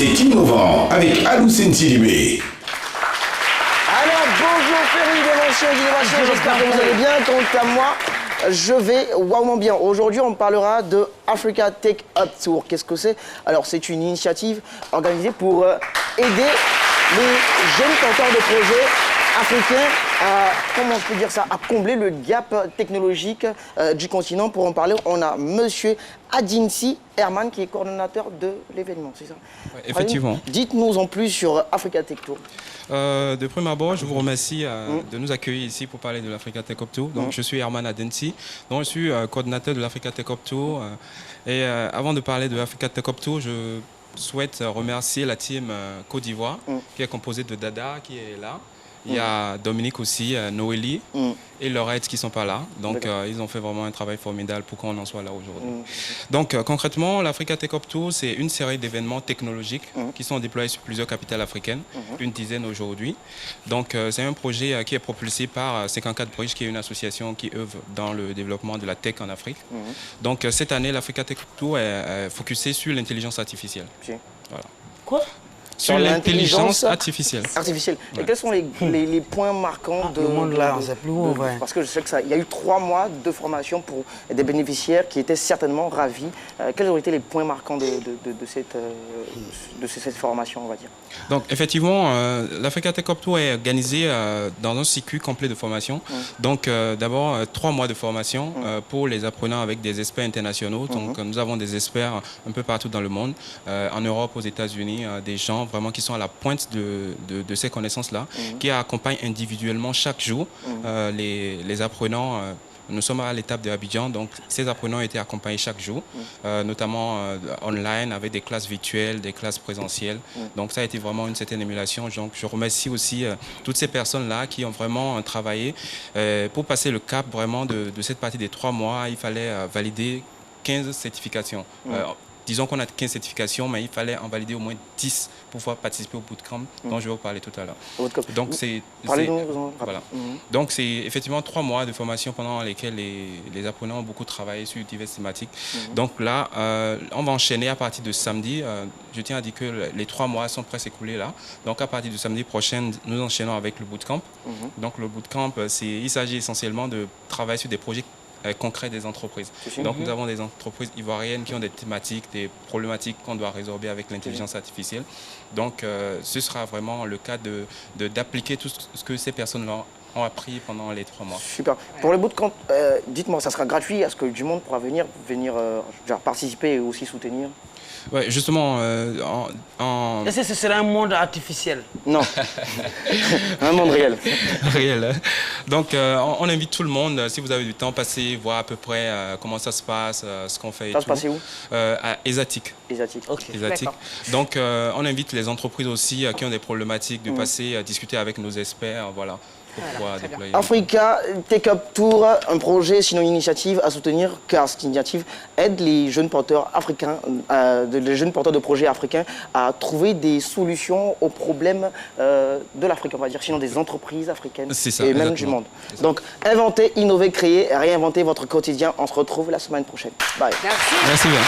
C'est innovant avec Aloussène Sidibé. Alors bonjour Ferry d'invention et d'innovation, j'espère que vous allez bien. Quant à moi, je vais wauement bien. Aujourd'hui, on parlera de Africa Tech Up Tour. Qu'est-ce que c'est? Alors c'est une initiative organisée pour aider les jeunes porteurs de projets africains à, comment je peux dire ça, à combler le gap technologique du continent. Pour en parler, on a monsieur Adinsi Herman qui est coordonnateur de l'événement, c'est ça? Ouais, effectivement. Dites-nous en plus sur Africa Tech Tour. De prime abord, je vous remercie de nous accueillir ici pour parler de l'Africa Tech Up Tour. Donc, je suis Herman Adinsi, donc je suis coordonnateur de l'Africa Tech Up Tour. Et avant de parler de l'Africa Tech Up Tour, je souhaite remercier la team Côte d'Ivoire qui est composée de Dada qui est là. Il y a Dominique aussi, Noélie et Laurette qui sont pas là. Donc ils ont fait vraiment un travail formidable pour qu'on en soit là aujourd'hui. Donc concrètement, l'Africa Tech Up Tour, c'est une série d'événements technologiques qui sont déployés sur plusieurs capitales africaines, une dizaine aujourd'hui. Donc c'est un projet qui est propulsé par 54 Bridge, qui est une association qui œuvre dans le développement de la tech en Afrique. Donc cette année, l'Africa Tech Up Tour est focusée sur l'intelligence artificielle. Voilà. Quoi? Sur l'intelligence artificielle. Et quels sont les points marquants de... Le monde là, on sait plus où, ouais. Parce que je sais que il y a eu 3 mois de formation pour des bénéficiaires qui étaient certainement ravis. Quels ont été les points marquants de cette formation, on va dire? Donc effectivement, l'Africa Tech Up Tour est organisée dans un circuit complet de formation. Donc d'abord 3 mois de formation pour les apprenants avec des experts internationaux. Donc nous avons des experts un peu partout dans le monde, en Europe, aux États-Unis, des gens vraiment qui sont à la pointe de ces connaissances-là, qui accompagnent individuellement chaque jour les apprenants. Nous sommes à l'étape de Abidjan, donc ces apprenants ont été accompagnés chaque jour, notamment online avec des classes virtuelles, des classes présentielles. Donc ça a été vraiment une certaine émulation. Donc je remercie aussi toutes ces personnes-là qui ont vraiment travaillé. Pour passer le cap vraiment de cette partie des 3 mois, il fallait valider 15 certifications. Disons qu'on a 15 certifications, mais il fallait en valider au moins 10 pour pouvoir participer au bootcamp dont je vais vous parler tout à l'heure. Donc c'est voilà. Donc c'est effectivement 3 mois de formation pendant lesquels les apprenants ont beaucoup travaillé sur diverses thématiques. Donc là, on va enchaîner à partir de samedi. Je tiens à dire que les 3 mois sont presque écoulés là. Donc à partir de samedi prochain, nous enchaînons avec le bootcamp. Donc le bootcamp, il s'agit essentiellement de travailler sur des projets concret des entreprises. Donc nous avons des entreprises ivoiriennes qui ont des thématiques, des problématiques qu'on doit résorber avec l'intelligence artificielle. Donc ce sera vraiment le cas d'appliquer tout ce que ces personnes-là ont appris pendant les 3 mois. Super. Pour le bootcamp, dites-moi, ça sera gratuit? Est-ce que du monde pourra venir participer et aussi soutenir? Oui, justement, Est-ce que ce sera un monde artificiel? Non, un monde réel. Réel. Hein? Donc, on invite tout le monde, si vous avez du temps, passez voir à peu près comment ça se passe, ce qu'on fait. Ça se passe où? À Esatic. Ok. Donc, on invite les entreprises aussi qui ont des problématiques de passer, discuter avec nos experts, voilà. Africa Tech Up Tour, un projet, sinon une initiative à soutenir, car cette initiative aide les jeunes porteurs africains, les jeunes porteurs de projets africains à trouver des solutions aux problèmes de l'Afrique, on va dire, sinon des entreprises africaines et même du monde. Donc, inventer, innover, créer, réinventer votre quotidien. On se retrouve la semaine prochaine. Bye. Merci bien.